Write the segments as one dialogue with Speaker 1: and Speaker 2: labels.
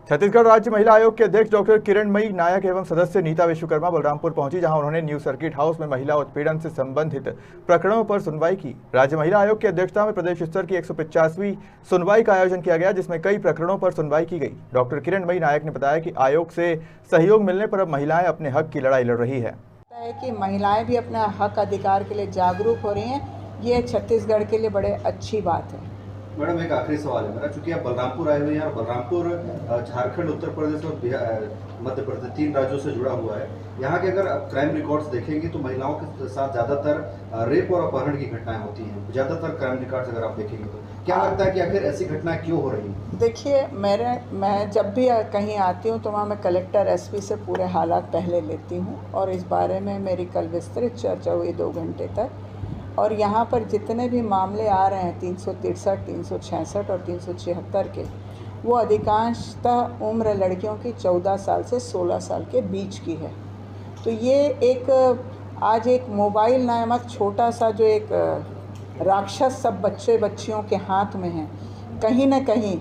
Speaker 1: छत्तीसगढ़ राज्य महिला आयोग के अध्यक्ष डॉक्टर किरणमयी नायक एवं सदस्य नीता विश्वकर्मा बलरामपुर पहुंची, जहां उन्होंने न्यू सर्किट हाउस में महिला उत्पीड़न से संबंधित प्रकरणों पर सुनवाई की। राज्य महिला आयोग की अध्यक्षता में प्रदेश स्तर की 150वीं सुनवाई का आयोजन किया गया, जिसमें कई प्रकरणों पर सुनवाई की गई। डॉक्टर किरणमयी नायक ने बताया कि आयोग से सहयोग मिलने पर अब महिलाएं अपने हक की लड़ाई लड़ रही है
Speaker 2: कि महिलाएं भी अपना हक अधिकार के लिए जागरूक हो रही हैं। ये छत्तीसगढ़ के लिए बड़े अच्छी बात है।
Speaker 3: मैडम, एक आखिरी सवाल है मेरा, चूंकि आप बलरामपुर आए हुए हैं और बलरामपुर झारखंड, उत्तर प्रदेश और मध्य प्रदेश 3 राज्यों से जुड़ा हुआ है। यहाँ के अगर आप क्राइम रिकॉर्ड्स देखेंगे तो महिलाओं के साथ ज़्यादातर रेप और अपहरण की घटनाएं होती हैं। ज़्यादातर क्राइम रिकॉर्ड्स अगर आप देखेंगे तो क्या लगता है कि आखिर ऐसी घटनाएं क्यों हो रही हैं?
Speaker 2: देखिए, मैं जब भी कहीं आती हूँ तो वहाँ मैं कलेक्टर एसपी से पूरे हालात पहले लेती हूँ और इस बारे में मेरी कल विस्तृत चर्चा हुई 2 घंटे तक। और यहाँ पर जितने भी मामले आ रहे हैं 363, 366 और 376 के, वो अधिकांशतः उम्र लड़कियों की 14 साल से 16 साल के बीच की है। तो ये आज एक मोबाइल नामक छोटा सा जो एक राक्षस सब बच्चे बच्चियों के हाथ में है, कहीं ना कहीं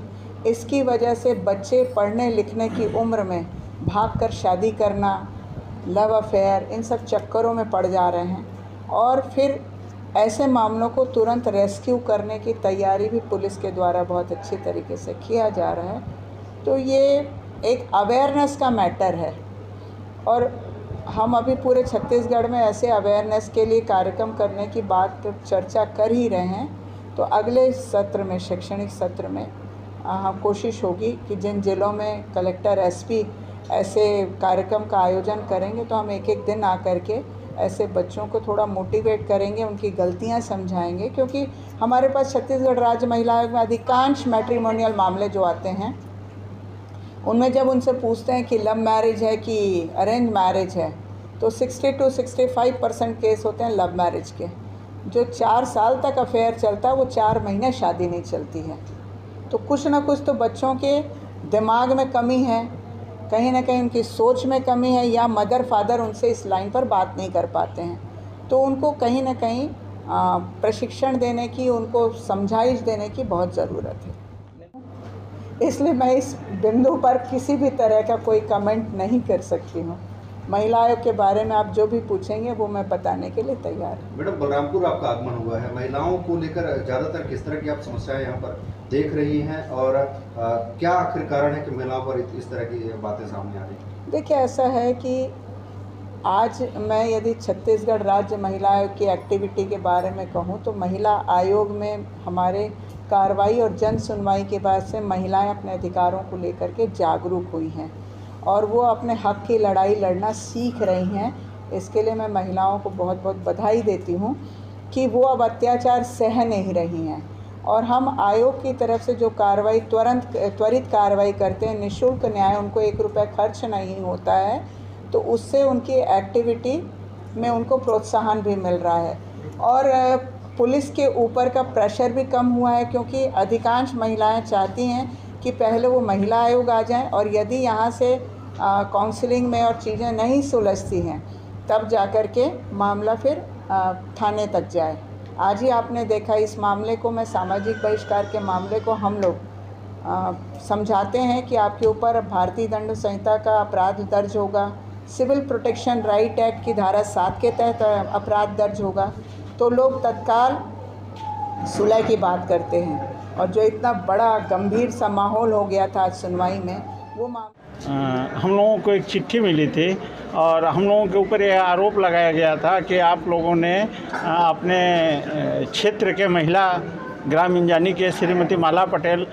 Speaker 2: इसकी वजह से बच्चे पढ़ने लिखने की उम्र में भागकर शादी करना, लव अफेयर, इन सब चक्करों में पड़ जा रहे हैं। और फिर ऐसे मामलों को तुरंत रेस्क्यू करने की तैयारी भी पुलिस के द्वारा बहुत अच्छी तरीके से किया जा रहा है। तो ये एक अवेयरनेस का मैटर है और हम अभी पूरे छत्तीसगढ़ में ऐसे अवेयरनेस के लिए कार्यक्रम करने की बात चर्चा कर ही रहे हैं। तो अगले सत्र में, शैक्षणिक सत्र में हम कोशिश होगी कि जिन जिलों में कलेक्टर एसपी ऐसे कार्यक्रम का आयोजन करेंगे तो हम एक दिन आकर के ऐसे बच्चों को थोड़ा मोटिवेट करेंगे, उनकी गलतियां समझाएंगे। क्योंकि हमारे पास छत्तीसगढ़ राज्य महिला आयोग में अधिकांश मैट्रिमोनियल मामले जो आते हैं उनमें जब उनसे पूछते हैं कि लव मैरिज है कि अरेंज मैरिज है, तो 60 से 65% केस होते हैं लव मैरिज के। जो 4 साल तक अफेयर चलता है वो 4 महीने शादी नहीं चलती है। तो कुछ ना कुछ तो बच्चों के दिमाग में कमी है, कहीं ना कहीं उनकी सोच में कमी है, या मदर फादर उनसे इस लाइन पर बात नहीं कर पाते हैं। तो उनको कहीं ना कहीं प्रशिक्षण देने की, उनको समझाइश देने की बहुत ज़रूरत है। इसलिए मैं इस बिंदु पर किसी भी तरह का कोई कमेंट नहीं कर सकती हूँ। महिला आयोग के बारे में आप जो भी पूछेंगे वो मैं बताने के लिए तैयार हूँ।
Speaker 3: मैडम, बलरामपुर आपका आगमन हुआ है, महिलाओं को लेकर ज़्यादातर किस तरह की आप समस्याएं यहाँ पर देख रही हैं और क्या आखिर कारण है कि महिलाओं पर इस तरह की बातें सामने आ रही हैं?
Speaker 2: देखिए, ऐसा है कि आज मैं यदि छत्तीसगढ़ राज्य महिला आयोग की एक्टिविटी के बारे में कहूँ तो महिला आयोग में हमारे कार्रवाई और जन सुनवाई के बाद से महिलाएं अपने अधिकारों को लेकर के जागरूक हुई हैं और वो अपने हक की लड़ाई लड़ना सीख रही हैं। इसके लिए मैं महिलाओं को बहुत बहुत बधाई देती हूँ कि वो अब अत्याचार सह नहीं रही हैं। और हम आयोग की तरफ से जो कार्रवाई त्वरित कार्रवाई करते हैं, निःशुल्क न्याय, उनको 1 रुपये खर्च नहीं होता है, तो उससे उनकी एक्टिविटी में उनको प्रोत्साहन भी मिल रहा है। और पुलिस के ऊपर का प्रेशर भी कम हुआ है, क्योंकि अधिकांश महिलाएं चाहती हैं कि पहले वो महिला आयोग आ जाएं और यदि यहाँ से काउंसलिंग में और चीज़ें नहीं सुलझती हैं तब जाकर के मामला फिर थाने तक जाए। आज ही आपने देखा इस मामले को, मैं सामाजिक बहिष्कार के मामले को हम लोग समझाते हैं कि आपके ऊपर भारतीय दंड संहिता का अपराध दर्ज होगा, सिविल प्रोटेक्शन राइट एक्ट की धारा 7 के तहत अपराध दर्ज होगा, तो लोग तत्काल सुलह की बात करते हैं। और जो इतना बड़ा गंभीर सा माहौल हो गया था आज सुनवाई में, वो
Speaker 4: हम लोगों को एक चिट्ठी मिली थी और हम लोगों के ऊपर यह आरोप लगाया गया था कि आप लोगों ने अपने क्षेत्र के महिला ग्रामीण यानी कि श्रीमती माला पटेल,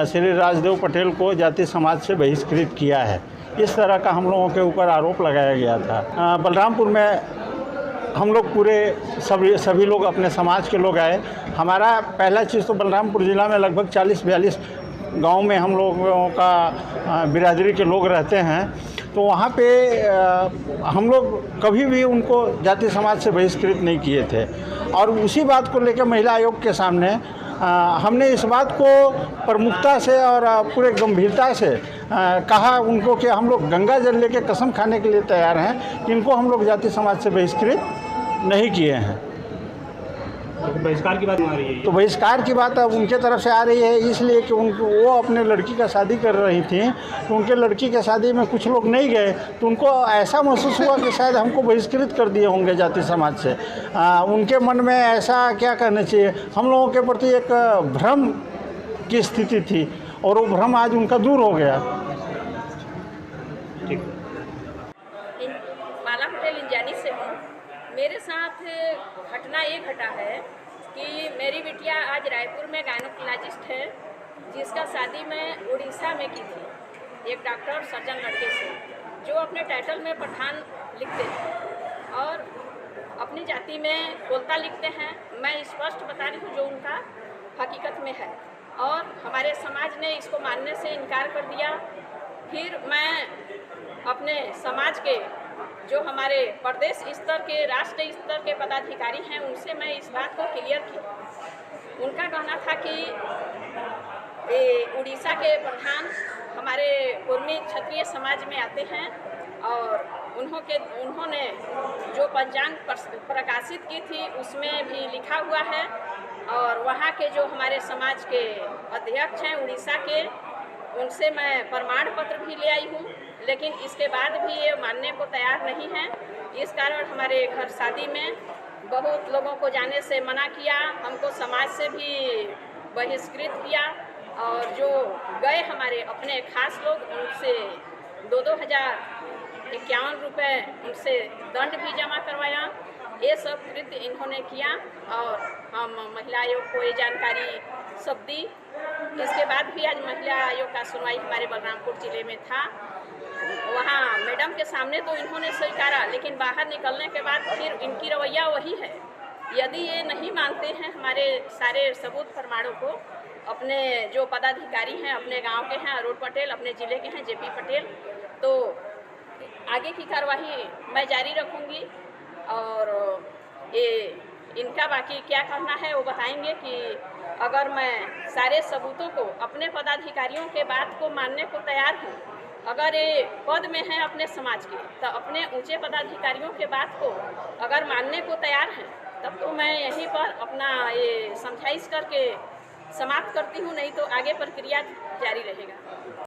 Speaker 4: श्री राजदेव पटेल को जाति समाज से बहिष्कृत किया है। इस तरह का हम लोगों के ऊपर आरोप लगाया गया था। बलरामपुर में हम लोग पूरे सभी लोग अपने समाज के लोग आए। हमारा पहला चीज़ तो बलरामपुर ज़िला में लगभग 40-42 गांव में हम लोगों का बिरादरी के लोग रहते हैं। तो वहाँ पे हम लोग कभी भी उनको जाति समाज से बहिष्कृत नहीं किए थे। और उसी बात को लेकर महिला आयोग के सामने हमने इस बात को प्रमुखता से और पूरे गंभीरता से कहा उनको कि हम लोग गंगा जल लेके कसम खाने के लिए तैयार हैं कि इनको हम लोग जाति समाज से बहिष्कृत नहीं किए हैं।
Speaker 5: बहिष्कार की बात आ रही है
Speaker 4: तो बहिष्कार की बात अब उनके तरफ से आ रही है, इसलिए कि वो अपने लड़की का शादी कर रही थी, तो उनके लड़की के शादी में कुछ लोग नहीं गए, तो उनको ऐसा महसूस हुआ कि शायद हमको बहिष्कृत कर दिए होंगे जाति समाज से। उनके मन में ऐसा क्या कहना चाहिए, हम लोगों के प्रति एक भ्रम की स्थिति थी और वो भ्रम आज उनका दूर हो गया।
Speaker 6: माला पटेल इंजानी से हूँ। मेरे साथ घटना ये घटा है कि मेरी बिटिया आज रायपुर में गायनोकोलॉजिस्ट है, जिसका शादी मैं उड़ीसा में की थी एक डॉक्टर सर्जन लड़के से, जो अपने टाइटल में पठान लिखते हैं और अपनी जाति में कोलता लिखते हैं। मैं स्पष्ट बता रही हूँ जो उनका हकीकत में है, और हमारे समाज ने इसको मानने से इनकार कर दिया। फिर मैं अपने समाज के जो हमारे प्रदेश स्तर के, राष्ट्र स्तर के पदाधिकारी हैं, उनसे मैं इस बात को क्लियर की। उनका कहना था कि उड़ीसा के पठान हमारे कुर्मी क्षत्रिय समाज में आते हैं और उन्होंने जो पंचांग प्रकाशित की थी उसमें भी लिखा हुआ है, और वहाँ के जो हमारे समाज के अध्यक्ष हैं उड़ीसा के, उनसे मैं प्रमाण पत्र भी ले आई हूँ, लेकिन इसके बाद भी ये मानने को तैयार नहीं है। इस कारण हमारे घर शादी में बहुत लोगों को जाने से मना किया, हमको समाज से भी बहिष्कृत किया, और जो गए हमारे अपने खास लोग उनसे 2,051 रुपये उनसे दंड भी जमा करवाया। ये सब कृत्य इन्होंने किया और हम महिला आयोग को ये जानकारी सब दी। इसके बाद भी आज महिला आयोग का सुनवाई हमारे बलरामपुर जिले में था। वहाँ मैडम के सामने तो इन्होंने स्वीकारा, लेकिन बाहर निकलने के बाद फिर इनकी रवैया वही है। यदि ये नहीं मानते हैं हमारे सारे सबूत प्रमाणों को, अपने जो पदाधिकारी हैं अपने गांव के हैं, अरुण पटेल अपने ज़िले के हैं जेपी पटेल, तो आगे की कार्रवाई मैं जारी रखूँगी। और ये इनका बाकी क्या करना है वो बताएंगे कि अगर मैं सारे सबूतों को अपने पदाधिकारियों के बात को मानने को तैयार हूँ, अगर ये पद में हैं अपने समाज के, तो अपने ऊंचे पदाधिकारियों के बात को अगर मानने को तैयार हैं, तब तो मैं यहीं पर अपना ये समझाइश करके समाप्त करती हूँ, नहीं तो आगे प्रक्रिया जारी रहेगा।